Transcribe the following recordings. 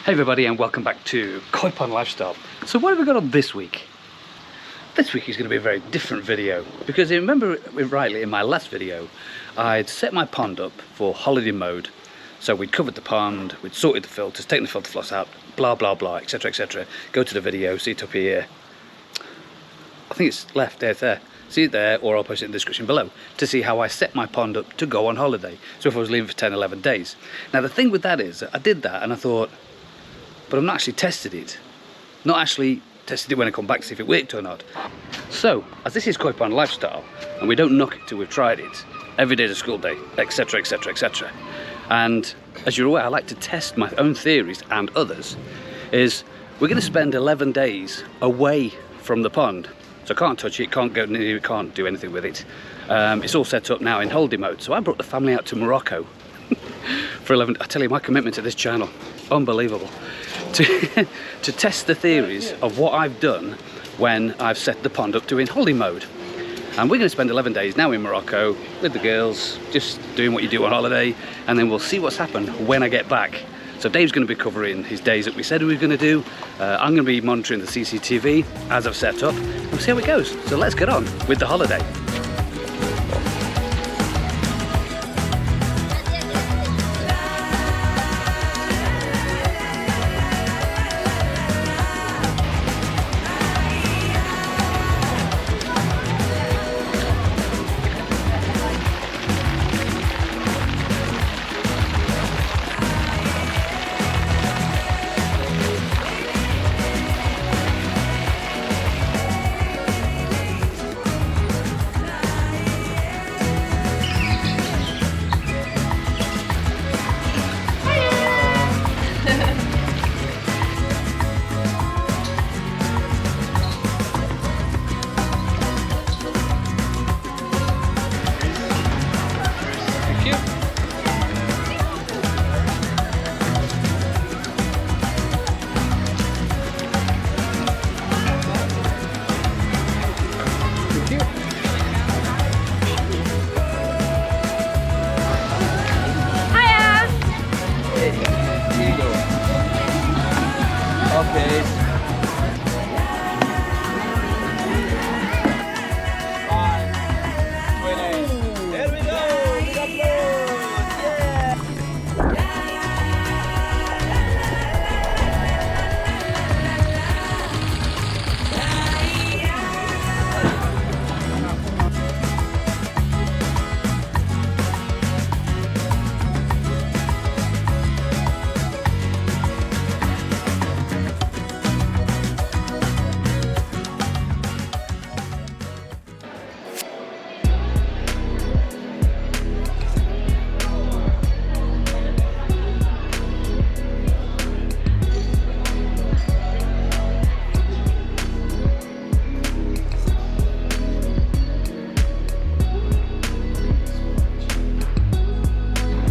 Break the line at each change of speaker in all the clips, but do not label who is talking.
Hey everybody, and welcome back to Koi Pond Lifestyle. So what have we got on this week? This week is going to be a very different video, because you remember rightly in my last video I'd set my pond up for holiday mode. So we'd covered the pond, we'd sorted the filters, taken the filter floss out, blah blah blah, etc etc. Go to the video, see it up here. I think it's left there. See it there, or I'll post it in the description below to see how I set my pond up to go on holiday. So if I was leaving for 10-11 days. Now the thing with that is I did that and I thought, but I've not actually tested it. Not actually tested it when I come back to see if it worked or not. So, as this is Koi Pond Lifestyle, and we don't knock it till we've tried it, every day's a school day, etc, etc, etc. And as you're aware, I like to test my own theories and others, is we're going to spend 11 days away from the pond. So I can't touch it, can't go near it, can't do anything with it. It's all set up now in holiday mode. So I brought the family out to Morocco for 11, I tell you, my commitment to this channel, unbelievable. To test the theories of what I've done when I've set the pond up to in holiday mode. And we're going to spend 11 days now in Morocco with the girls, just doing what you do on holiday, and then we'll see what's happened when I get back. So Dave's going to be covering his days that we said we were going to do. I'm going to be monitoring the CCTV as I've set up. We'll see how it goes. So let's get on with the holiday.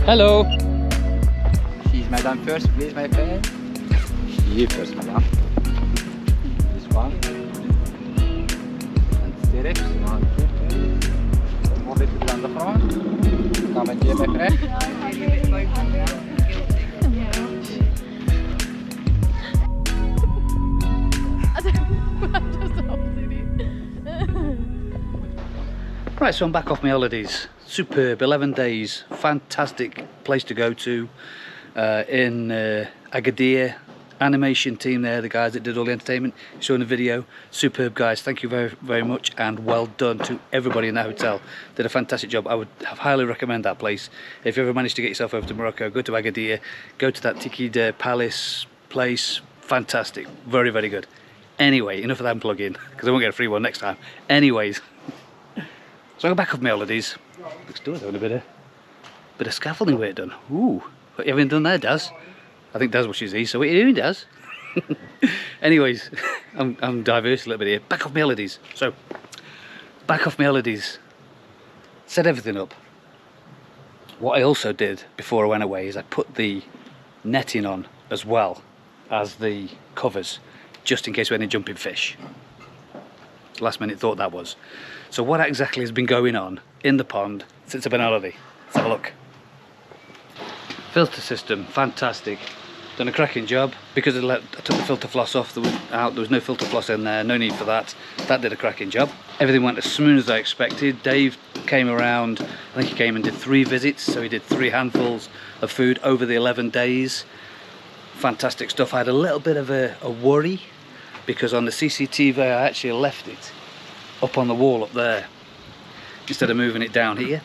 Hello.
She's madam first, please, my friend. She first, madam. This one. And stirrups. Move it down the front. Come and here, my friend.
Right, so I'm back off my holidays. Superb, 11 days, fantastic place to go to in Agadir. Animation team there, the guys that did all the entertainment, showing the video. Superb guys, thank you very, very much, and well done to everybody in that hotel. Did a fantastic job. I would highly recommend that place. If you ever manage to get yourself over to Morocco, go to Agadir, go to that Tikid Palace place. Fantastic, very, very good. Anyway, enough of that plug-in, because I won't get a free one next time. Anyways, so I'm back off my holidays. Looks good, doing a bit of scaffolding work done. Ooh, what you haven't done there, Daz? I think Daz watches these, so what are you doing, Daz? Anyways, I'm diverse a little bit here. Back off my holidays. So, back off my holidays. Set everything up. What I also did before I went away is I put the netting on as well as the covers, just in case we had any jumping fish. Last minute thought that was. So what exactly has been going on in the pond since I've been on holiday? Let's have a look. Filter system, fantastic. done a cracking job. Because I took the filter floss off, there was no filter floss in there, no need for that. That did a cracking job. Everything went as smooth as I expected. Dave came around, I think he came and did 3 visits, so he did 3 handfuls of food over the 11 days. Fantastic stuff. I had a little bit of a worry because on the CCTV I actually left it up on the wall up there instead of moving it down here.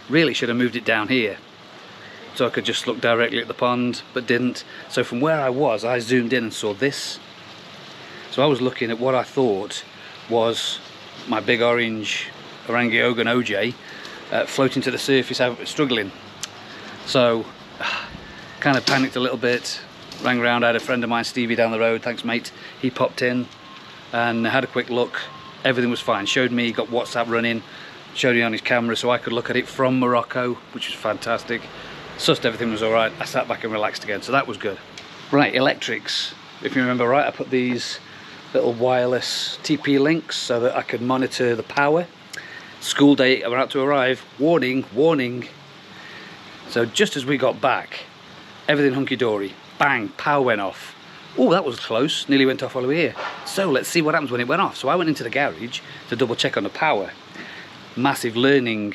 Really should have moved it down here so I could just look directly at the pond, but didn't. So from where I was, I zoomed in and saw this. So I was looking at what I thought was my big orange Orangiogan OJ floating to the surface, out struggling. So kind of panicked a little bit, rang around. I had a friend of mine, Stevie, down the road, thanks mate. He popped in and had a quick look. Everything was fine. Showed me, got WhatsApp running, showed me on his camera so I could look at it from Morocco, which was fantastic. Sussed everything was all right. I sat back and relaxed again, so that was good. Right, electrics. If you remember right, I put these little wireless TP links so that I could monitor the power. School day about to arrive. Warning, warning. So just as we got back, everything hunky-dory. Bang, power went off. Oh, that was close. Nearly went off while we were here. So let's see what happens when it went off. So I went into the garage to double check on the power. Massive learning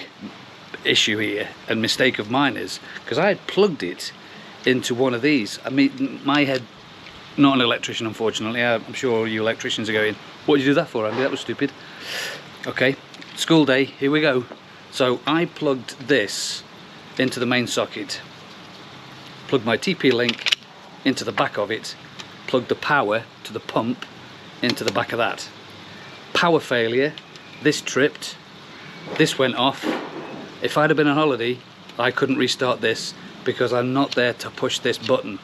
issue here and mistake of mine is because I had plugged it into one of these. I mean, my head, not an electrician unfortunately. I'm sure all you electricians are going, what did you do that for, Andy? That was stupid. Okay, school day, here we go. So I plugged this into the main socket, plugged my TP link into the back of it, plugged the power to the pump into the back of that. Power failure, this tripped, this went off. If I'd have been on holiday, I couldn't restart this because I'm not there to push this button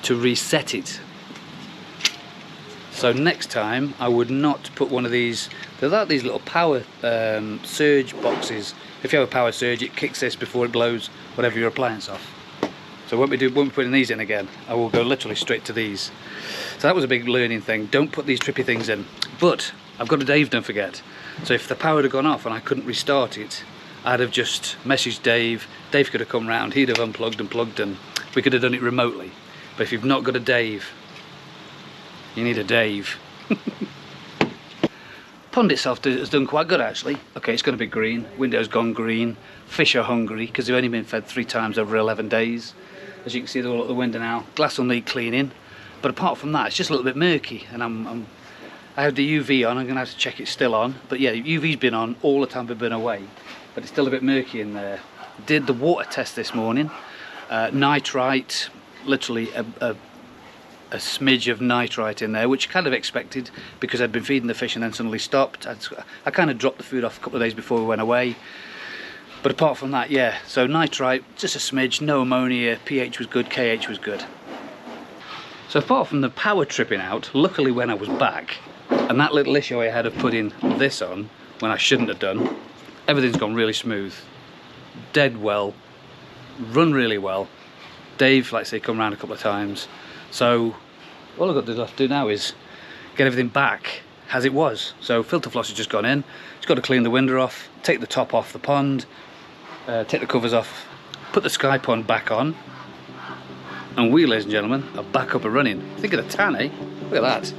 to reset it. So next time I would not put one of these, they're like these little power surge boxes. If you have a power surge, it kicks this before it blows whatever your appliance off. So when we're putting these in again, I will go literally straight to these. So that was a big learning thing. Don't put these trippy things in. But I've got a Dave, don't forget. So if the power had gone off and I couldn't restart it, I'd have just messaged Dave. Dave could have come round, he'd have unplugged and plugged, and we could have done it remotely. But if you've not got a Dave, you need a Dave. Pond itself has done quite good actually. Okay, it's going to be green, window's gone green, fish are hungry because they've only been fed 3 times over 11 days. As you can see, they're all at the window now. Glass will need cleaning, but apart from that, it's just a little bit murky, and I have the UV on. I'm going to have to check it's still on, but yeah, the UV's been on all the time we've been away, but it's still a bit murky in there. Did the water test this morning, nitrite, literally a smidge of nitrite in there, which I kind of expected because I'd been feeding the fish and then suddenly stopped. I kind of dropped the food off a couple of days before we went away. But apart from that, yeah, so nitrite, just a smidge, no ammonia, pH was good, KH was good. So apart from the power tripping out, luckily when I was back, and that little issue I had of putting this on when I shouldn't have done, everything's gone really smooth. Dead well, run really well. Dave, like I say, come around a couple of times. So all I've got to do now is get everything back as it was. So filter floss has just gone in. Just got to clean the window off, take the top off the pond, take the covers off, put the sky pond back on, and we, ladies and gentlemen, are back up and running. Think of the tan, eh? Look at that.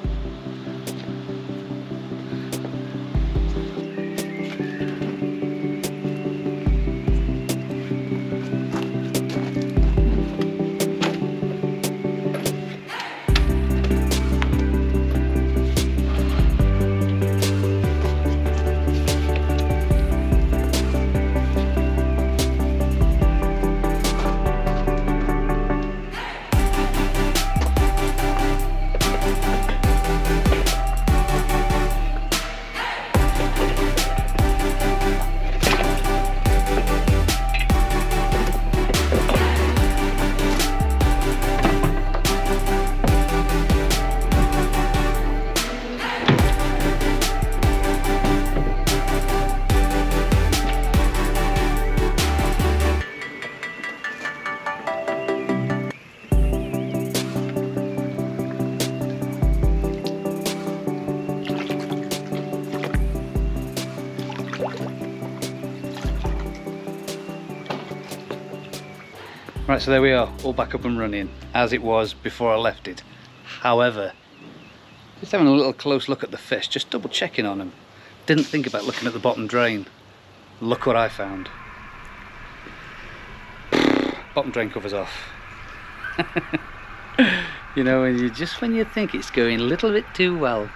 Right, so there we are, all back up and running as it was before I left it. However, just having a little close look at the fish, just double checking on them. Didn't think about looking at the bottom drain. Look what I found. Bottom drain covers off. You know, when you think it's going a little bit too well,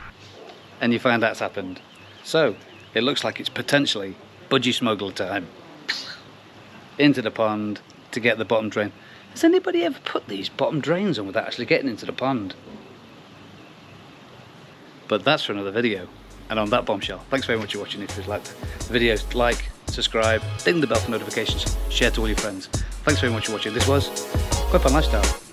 and you find that's happened. So it looks like it's potentially budgie smuggler time. Into the pond to get the bottom drain. Has anybody ever put these bottom drains on without actually getting into the pond? But that's for another video. And on that bombshell, thanks very much for watching. If you liked the videos, like, subscribe, ding the bell for notifications, share to all your friends. Thanks very much for watching. This was Koi Pond Lifestyle.